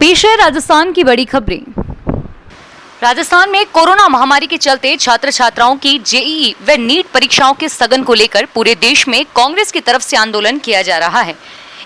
पेश है राजस्थान की बड़ी खबरें। राजस्थान में कोरोना महामारी के चलते छात्र छात्राओं की जेईई व नीट परीक्षाओं के स्थगन को लेकर पूरे देश में कांग्रेस की तरफ से आंदोलन किया जा रहा है।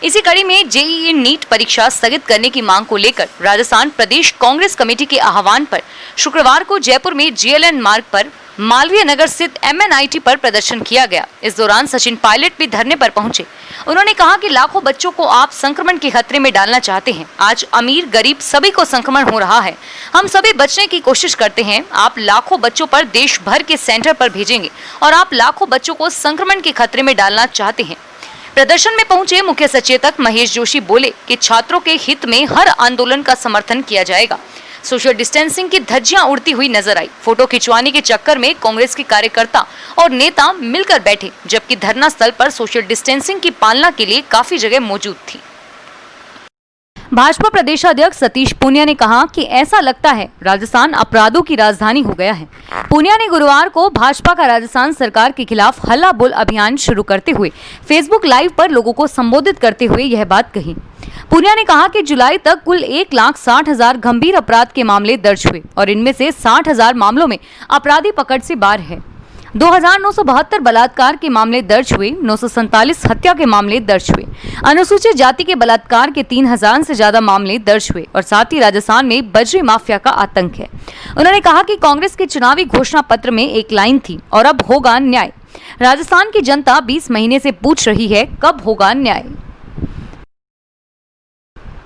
इसी कड़ी में जेईई नीट परीक्षा स्थगित करने की मांग को लेकर राजस्थान प्रदेश कांग्रेस कमेटी के आह्वान पर शुक्रवार को जयपुर में जीएलएन मार्ग पर मालवीय नगर स्थित एमएनआईटी पर प्रदर्शन किया गया। इस दौरान सचिन पायलट भी धरने पर पहुंचे। उन्होंने कहा कि लाखों बच्चों को आप संक्रमण के खतरे में डालना चाहते हैं। आज अमीर गरीब सभी को संक्रमण हो रहा है। हम सभी बचने की कोशिश करते हैं। आप लाखों बच्चों पर देश भर के सेंटर पर भेजेंगे और आप लाखों बच्चों को संक्रमण के खतरे में डालना चाहते हैं। प्रदर्शन में पहुंचे मुख्य सचेतक महेश जोशी बोले कि छात्रों के हित में हर आंदोलन का समर्थन किया जाएगा। सोशल डिस्टेंसिंग की धज्जियां उड़ती हुई नजर आई। फोटो खिंचवाने के चक्कर में कांग्रेस के कार्यकर्ता और नेता मिलकर बैठे, जबकि धरना स्थल पर सोशल डिस्टेंसिंग की पालना के लिए काफी जगह मौजूद थी। भाजपा प्रदेशाध्यक्ष सतीश पूनिया ने कहा कि ऐसा लगता है राजस्थान अपराधों की राजधानी हो गया है। पूनिया ने गुरुवार को भाजपा का राजस्थान सरकार के खिलाफ हल्ला बोल अभियान शुरू करते हुए फेसबुक लाइव पर लोगों को संबोधित करते हुए यह बात कही। पूनिया ने कहा कि जुलाई तक कुल 1,60,000 गंभीर अपराध के मामले दर्ज हुए और इनमें से 60,000 मामलों में अपराधी पकड़ से बाहर है। 2,972 बलात्कार के मामले दर्ज हुए, 947 हत्या के मामले दर्ज हुए। अनुसूचित जाति के बलात्कार के 3,000 से ज्यादा मामले दर्ज हुए और साथ ही राजस्थान में बजरी माफिया का आतंक है। उन्होंने कहा कि कांग्रेस के चुनावी घोषणा पत्र में एक लाइन थी, और अब होगा न्याय। राजस्थान की जनता 20 महीने से पूछ रही है, कब होगा न्याय।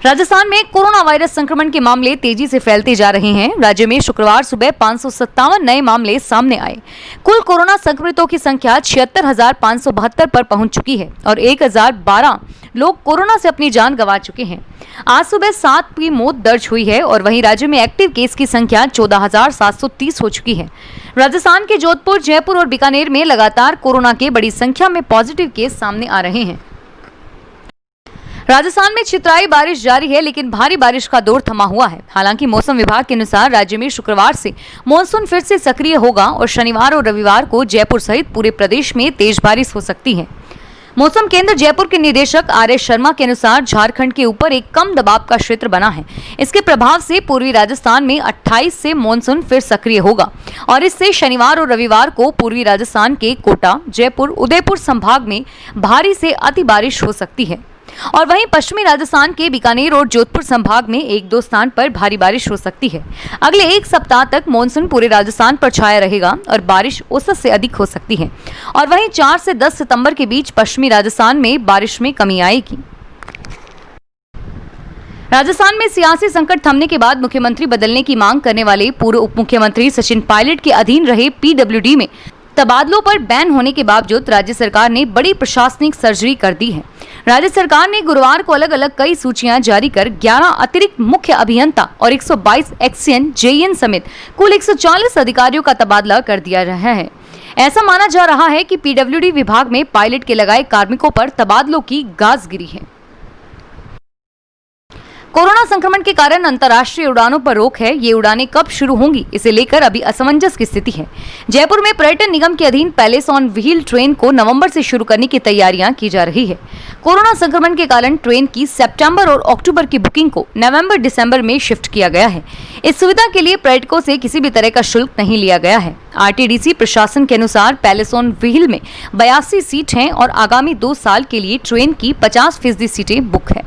राजस्थान में कोरोना वायरस संक्रमण के मामले तेजी से फैलते जा रहे हैं। राज्य में शुक्रवार सुबह 557 नए मामले सामने आए। कुल कोरोना संक्रमितों की संख्या 76,572 पर पहुंच चुकी है और 1,012 लोग कोरोना से अपनी जान गंवा चुके हैं। आज सुबह 7 की मौत दर्ज हुई है और वहीं राज्य में एक्टिव केस की संख्या 14,730 हो चुकी है। राजस्थान के जोधपुर, जयपुर और बीकानेर में लगातार कोरोना के बड़ी संख्या में पॉजिटिव केस सामने आ रहे हैं। राजस्थान में छितराई बारिश जारी है, लेकिन भारी बारिश का दौर थमा हुआ है। हालांकि मौसम विभाग के अनुसार राज्य में शुक्रवार से मानसून फिर से सक्रिय होगा और शनिवार और रविवार को जयपुर सहित पूरे प्रदेश में तेज बारिश हो सकती है। मौसम केंद्र जयपुर के निदेशक आर.एस. शर्मा के अनुसार झारखंड के ऊपर एक कम दबाव का क्षेत्र बना है। इसके प्रभाव से पूर्वी राजस्थान में 28 से मानसून फिर सक्रिय होगा और इससे शनिवार और रविवार को पूर्वी राजस्थान के कोटा, जयपुर, उदयपुर संभाग में भारी से अति बारिश हो सकती है और वहीं पश्चिमी राजस्थान के बीकानेर और जोधपुर संभाग में 1-2 स्थान पर भारी बारिश हो सकती है। अगले एक सप्ताह तक मानसून पूरे राजस्थान पर छाया रहेगा और बारिश औसत से अधिक हो सकती है और वहीं 4 से 10 सितंबर के बीच पश्चिमी राजस्थान में बारिश में कमी आएगी। राजस्थान में सियासी संकट थमने के बाद मुख्यमंत्री बदलने की मांग करने वाले पूर्व उप मुख्यमंत्री सचिन पायलट के अधीन रहे पीडब्ल्यूडी में तबादलों पर बैन होने के बावजूद राज्य सरकार ने बड़ी प्रशासनिक सर्जरी कर दी है। राज्य सरकार ने गुरुवार को अलग अलग कई सूचियां जारी कर 11 अतिरिक्त मुख्य अभियंता और 122 एक्सीएन, जेईएन समेत कुल 140 अधिकारियों का तबादला कर दिया रहा है। ऐसा माना जा रहा है कि पीडब्ल्यूडी विभाग में पायलट के लगाए कार्मिकों पर तबादलों की गाज गिरी है। कोरोना संक्रमण के कारण अंतर्राष्ट्रीय उड़ानों पर रोक है। ये उड़ानें कब शुरू होंगी, इसे लेकर अभी असमंजस की स्थिति है। जयपुर में पर्यटन निगम के अधीन पैलेस ऑन व्हील ट्रेन को नवंबर से शुरू करने की तैयारियां की जा रही है। कोरोना संक्रमण के कारण ट्रेन की सितंबर और अक्टूबर की बुकिंग को नवंबर-दिसंबर में शिफ्ट किया गया है। इस सुविधा के लिए पर्यटकों से किसी भी तरह का शुल्क नहीं लिया गया है। आरटीडीसी प्रशासन के अनुसार पैलेस ऑन व्हील में 82 सीट हैं और आगामी 2 साल के लिए ट्रेन की 50% सीटें बुक है।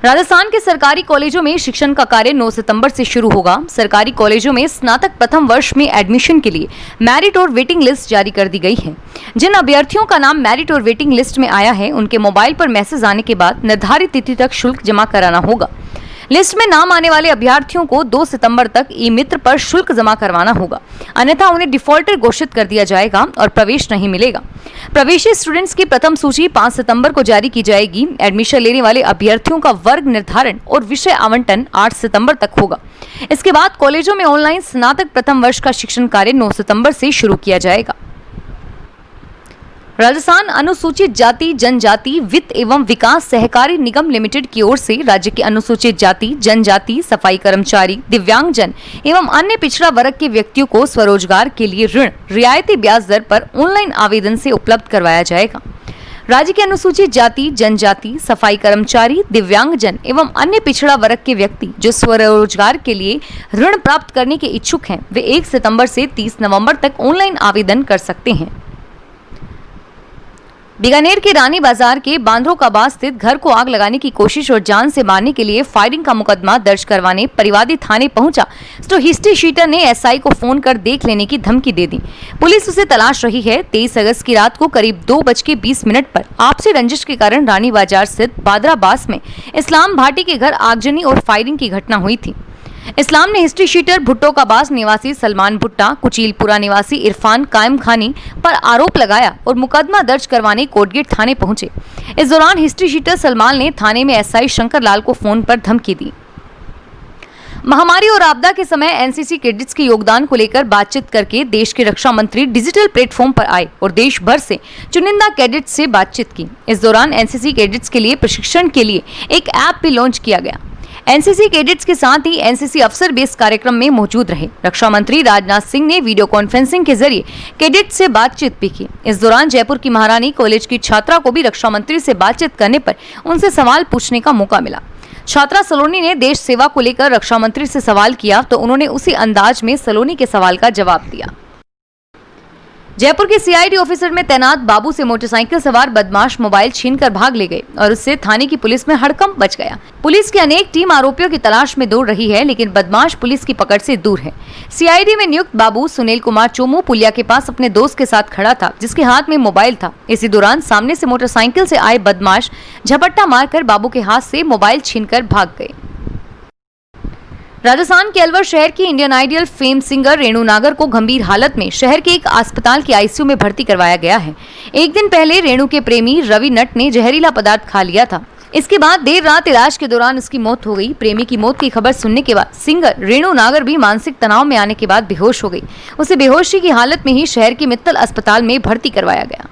राजस्थान के सरकारी कॉलेजों में शिक्षण का कार्य 9 सितंबर से शुरू होगा। सरकारी कॉलेजों में स्नातक प्रथम वर्ष में एडमिशन के लिए मेरिट और वेटिंग लिस्ट जारी कर दी गई है। जिन अभ्यर्थियों का नाम मेरिट और वेटिंग लिस्ट में आया है, उनके मोबाइल पर मैसेज आने के बाद निर्धारित तिथि तक शुल्क जमा कराना होगा। लिस्ट में नाम आने वाले अभ्यर्थियों को 2 सितंबर तक ई मित्र पर शुल्क जमा करवाना होगा, अन्यथा उन्हें डिफॉल्टर घोषित कर दिया जाएगा और प्रवेश नहीं मिलेगा। प्रवेशी स्टूडेंट्स की प्रथम सूची 5 सितंबर को जारी की जाएगी। एडमिशन लेने वाले अभ्यर्थियों का वर्ग निर्धारण और विषय आवंटन 8 सितंबर तक होगा। इसके बाद कॉलेजों में ऑनलाइन स्नातक प्रथम वर्ष का शिक्षण कार्य 9 सितंबर से शुरू किया जाएगा। राजस्थान अनुसूचित जाति जनजाति वित्त एवं विकास सहकारी निगम लिमिटेड की ओर से राज्य के अनुसूचित जाति जनजाति, सफाई कर्मचारी, दिव्यांगजन एवं अन्य पिछड़ा वर्ग के व्यक्तियों को स्वरोजगार के लिए ऋण रियायती ब्याज दर पर ऑनलाइन आवेदन से उपलब्ध करवाया जाएगा। राज्य के अनुसूचित जाति, जनजाति, सफाई कर्मचारी, दिव्यांगजन एवं अन्य पिछड़ा वर्ग के व्यक्ति जो स्वरोजगार के लिए ऋण प्राप्त करने के इच्छुक हैं, वे 1 सितंबर से 30 नवंबर तक ऑनलाइन आवेदन कर सकते हैं। बीकानेर के रानी बाजार के बांद्रोकाबाद स्थित घर को आग लगाने की कोशिश और जान से मारने के लिए फायरिंग का मुकदमा दर्ज करवाने परिवादी थाने पहुंचा तो हिस्ट्री शीटर ने एसआई को फोन कर देख लेने की धमकी दे दी। पुलिस उसे तलाश रही है। 23 अगस्त की रात को करीब 2:20 पर आपसी रंजिश के कारण रानी बाजार स्थित बादराबास में इस्लाम भाटी के घर आगजनी और फायरिंग की घटना हुई थी। इस्लाम ने हिस्ट्री शीटर भुट्टोकाबाद निवासी सलमान भुट्टा, कुचीलपुरा निवासी इरफान कायम खानी पर आरोप लगाया और मुकदमा दर्ज करवाने कोटगेट थाने पहुंचे। इस दौरान हिस्ट्री शीटर सलमान ने थाने में एसआई शंकर लाल को फोन पर धमकी दी। महामारी और आपदा के समय एनसीसी कैडेट्स के योगदान को लेकर बातचीत करके देश के रक्षा मंत्री डिजिटल प्लेटफॉर्म पर आए और देश भर से चुनिंदा कैडेट्स से बातचीत की। इस दौरान एनसीसी कैडेट्स के लिए प्रशिक्षण के लिए एक ऐप भी लॉन्च किया गया। एनसीसी कैडेट्स के साथ ही एनसीसी अफसर भी इस कार्यक्रम में मौजूद रहे। रक्षा मंत्री राजनाथ सिंह ने वीडियो कॉन्फ्रेंसिंग के जरिए कैडेट्स से बातचीत भी की। इस दौरान जयपुर की महारानी कॉलेज की छात्रा को भी रक्षा मंत्री से बातचीत करने पर उनसे सवाल पूछने का मौका मिला। छात्रा सलोनी ने देश सेवा को लेकर रक्षा मंत्री से सवाल किया तो उन्होंने उसी अंदाज में सलोनी के सवाल का जवाब दिया। जयपुर के सीआईडी ऑफिसर में तैनात बाबू से मोटरसाइकिल सवार बदमाश मोबाइल छीनकर भाग ले गए और उससे थाने की पुलिस में हड़कंप मच गया। पुलिस की अनेक टीम आरोपियों की तलाश में दौड़ रही है, लेकिन बदमाश पुलिस की पकड़ से दूर है। सीआईडी में नियुक्त बाबू सुनील कुमार चोमू पुलिया के पास अपने दोस्त के साथ खड़ा था, जिसके हाथ में मोबाइल था। इसी दौरान सामने से मोटरसाइकिल से आए बदमाश झपट्टा मारकर बाबू के हाथ से मोबाइल छीनकर भाग गए। राजस्थान के अलवर शहर की Indian idol fame singer Renu Nagar को गंभीर हालत में शहर के एक अस्पताल के आईसीयू में भर्ती करवाया गया है। एक दिन पहले रेणु के प्रेमी रवि नट ने जहरीला पदार्थ खा लिया था। इसके बाद देर रात इलाज के दौरान उसकी मौत हो गई। प्रेमी की मौत की खबर सुनने के बाद सिंगर रेणु नागर भी मानसिक तनाव में आने के बाद बेहोश हो गई। उसे बेहोशी की हालत में ही शहर के मित्तल अस्पताल में भर्ती करवाया गया।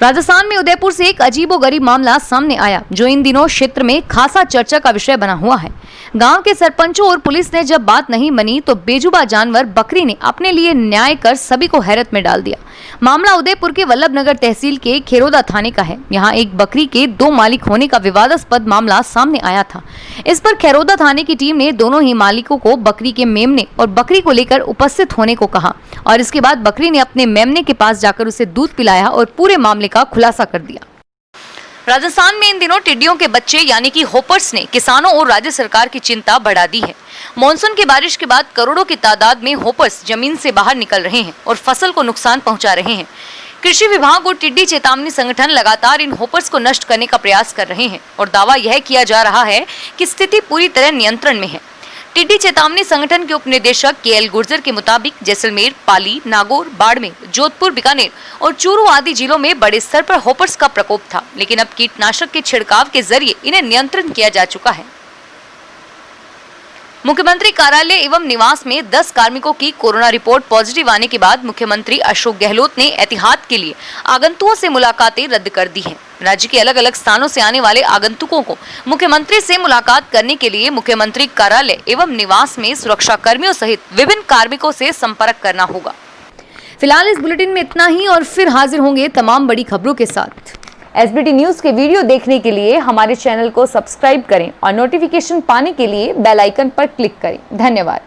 राजस्थान में उदयपुर से एक अजीबोगरीब मामला सामने आया, जो इन दिनों क्षेत्र में खासा चर्चा का विषय बना हुआ है। गांव के सरपंचों और पुलिस ने जब बात नहीं मानी तो बेजुबा जानवर बकरी ने अपने लिए न्याय कर सभी को हैरत में डाल दिया। मामला उदयपुर के वल्लभनगर तहसील के खेरोदा थाने का है। यहाँ एक बकरी के 2 मालिक होने का विवादास्पद मामला सामने आया था। इस पर खेरोदा थाने की टीम ने दोनों ही मालिकों को बकरी के मेमने और बकरी को लेकर उपस्थित होने को कहा और इसके बाद बकरी ने अपने मेमने के पास जाकर उसे दूध पिलाया और पूरे मामले का खुलासा कर दिया। राजस्थान में इन दिनों टिड्डियों के बच्चे यानी कि होपर्स ने किसानों और राज्य सरकार की चिंता बढ़ा दी है। मॉनसून की बारिश के बाद करोड़ों की तादाद में होपर्स जमीन से बाहर निकल रहे हैं और फसल को नुकसान पहुंचा रहे हैं। कृषि विभाग और टिड्डी चेतावनी संगठन लगातार इन होपर्स को नष्ट करने का प्रयास कर रहे हैं और दावा यह किया जा रहा है कि स्थिति पूरी तरह नियंत्रण में है। टिड्डी चेतावनी संगठन के उपनिदेशक केएल गुर्जर के मुताबिक जैसलमेर, पाली, नागौर, बाड़मेर, जोधपुर, बीकानेर और चूरू आदि जिलों में बड़े स्तर पर होपर्स का प्रकोप था, लेकिन अब कीटनाशक के छिड़काव के जरिए इन्हें नियंत्रण किया जा चुका है। मुख्यमंत्री कार्यालय एवं निवास में 10 कार्मिकों की कोरोना रिपोर्ट पॉजिटिव आने के बाद मुख्यमंत्री अशोक गहलोत ने एहतियात के लिए आगंतुकों से मुलाकातें रद्द कर दी हैं। राज्य के अलग अलग स्थानों से आने वाले आगंतुकों को मुख्यमंत्री से मुलाकात करने के लिए मुख्यमंत्री कार्यालय एवं निवास में सुरक्षा कर्मियों सहित विभिन्न कार्मिकों से संपर्क करना होगा। फिलहाल इस बुलेटिन में इतना ही और फिर हाजिर होंगे तमाम बड़ी खबरों के साथ। एसबीटी न्यूज के वीडियो देखने के लिए हमारे चैनल को सब्सक्राइब करें और नोटिफिकेशन पाने के लिए बेल आइकन पर क्लिक करें। धन्यवाद।